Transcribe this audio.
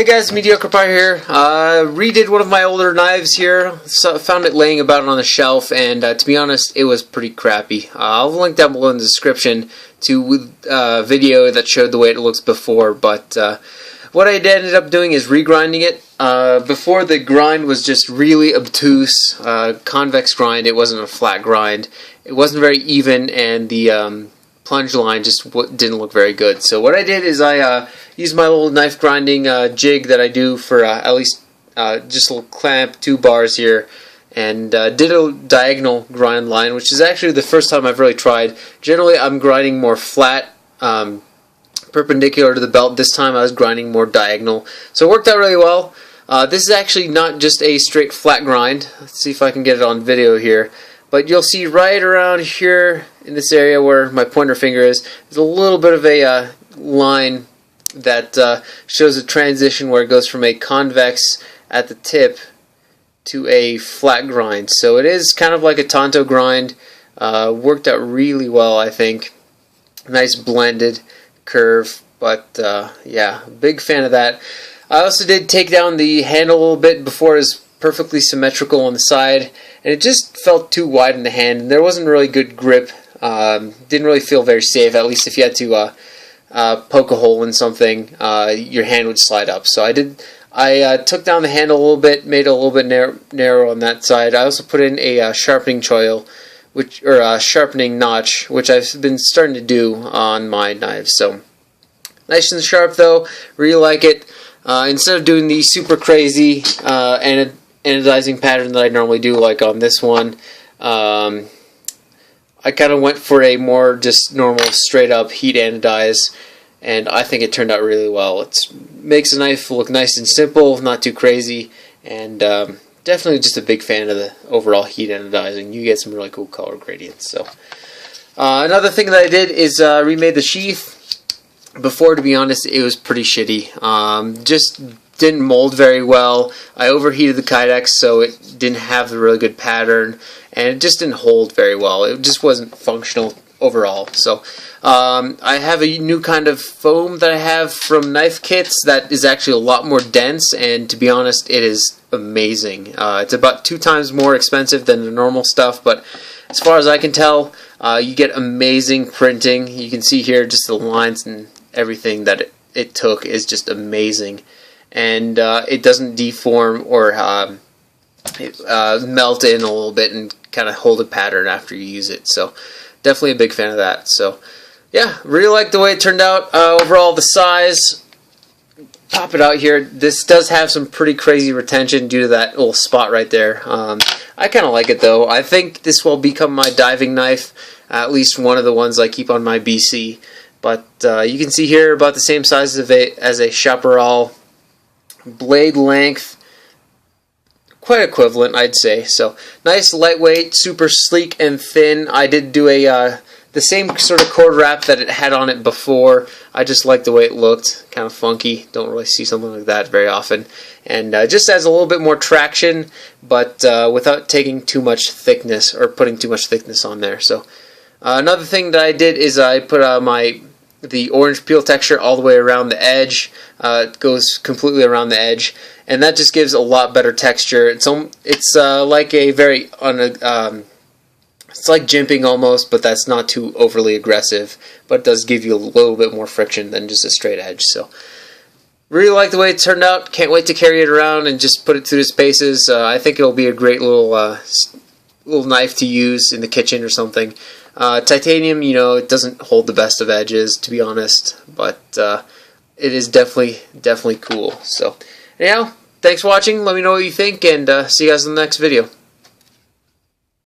Hey guys, Mediocre Pie here. Redid one of my older knives here. Found it laying about on the shelf, and to be honest, it was pretty crappy. I'll link down below in the description to a video that showed the way it looks before, but what I ended up doing is regrinding it. Before, the grind was just really obtuse, convex grind. It wasn't a flat grind. It wasn't very even, and the plunge line just didn't look very good. So what I did is I used my little knife grinding jig that I do for at least just a little clamp, 2 bars here, and did a diagonal grind line, which is actually the first time I've really tried. Generally I'm grinding more flat, perpendicular to the belt. This time I was grinding more diagonal, so it worked out really well. This is actually not just a straight flat grind. Let's see if I can get it on video here. But you'll see right around here in this area where my pointer finger is, there's a little bit of a line that shows a transition where it goes from a convex at the tip to a flat grind. So it is kind of like a Tonto grind. Worked out really well, I think. Nice blended curve, but yeah, big fan of that. I also did take down the handle a little bit before it was perfectly symmetrical on the side, and it just felt too wide in the hand, and there wasn't really good grip. Didn't really feel very safe, at least if you had to poke a hole in something, your hand would slide up. So I took down the handle a little bit, made it a little bit narrow on that side. I also put in a sharpening choil, a sharpening notch, which I've been starting to do on my knives. So nice and sharp though, really like it. Instead of doing the super crazy anodizing pattern that I normally do, like on this one, I kind of went for a more just normal straight up heat anodize, and I think it turned out really well. It makes the knife look nice and simple, not too crazy, and definitely just a big fan of the overall heat anodizing. You get some really cool color gradients. So another thing that I did is remade the sheath. Before, to be honest, it was pretty shitty. Just didn't mold very well. I overheated the Kydex, so it didn't have the really good pattern, and it just didn't hold very well. It just wasn't functional overall. So I have a new kind of foam that I have from Knife Kits that is actually a lot more dense, and to be honest, it is amazing. It's about 2 times more expensive than the normal stuff, but as far as I can tell, you get amazing printing. You can see here just the lines and everything that it took is just amazing, and it doesn't deform or melt in a little bit and kind of hold a pattern after you use it. So definitely a big fan of that. So yeah, really like the way it turned out. Overall, the size, pop it out here, this does have some pretty crazy retention due to that little spot right there. I kind of like it though. I think this will become my diving knife, at least one of the ones I keep on my BC. But you can see here about the same size as a Chaparral. Blade length, quite equivalent, I'd say. So nice, lightweight, super sleek and thin. I did do the same sort of cord wrap that it had on it before. I just like the way it looked, kind of funky. Don't really see something like that very often. And just adds a little bit more traction, but without taking too much thickness or putting too much thickness on there. So another thing that I did is I put the orange peel texture all the way around the edge. It goes completely around the edge, and that just gives a lot better texture. It's like a very it's like jimping almost, but that's not too overly aggressive. But it does give you a little bit more friction than just a straight edge. So really like the way it turned out. Can't wait to carry it around and just put it through the spaces. I think it'll be a great little knife to use in the kitchen or something. Titanium, you know, it doesn't hold the best of edges, to be honest, but it is definitely cool. So anyhow, thanks for watching. Let me know what you think, and see you guys in the next video.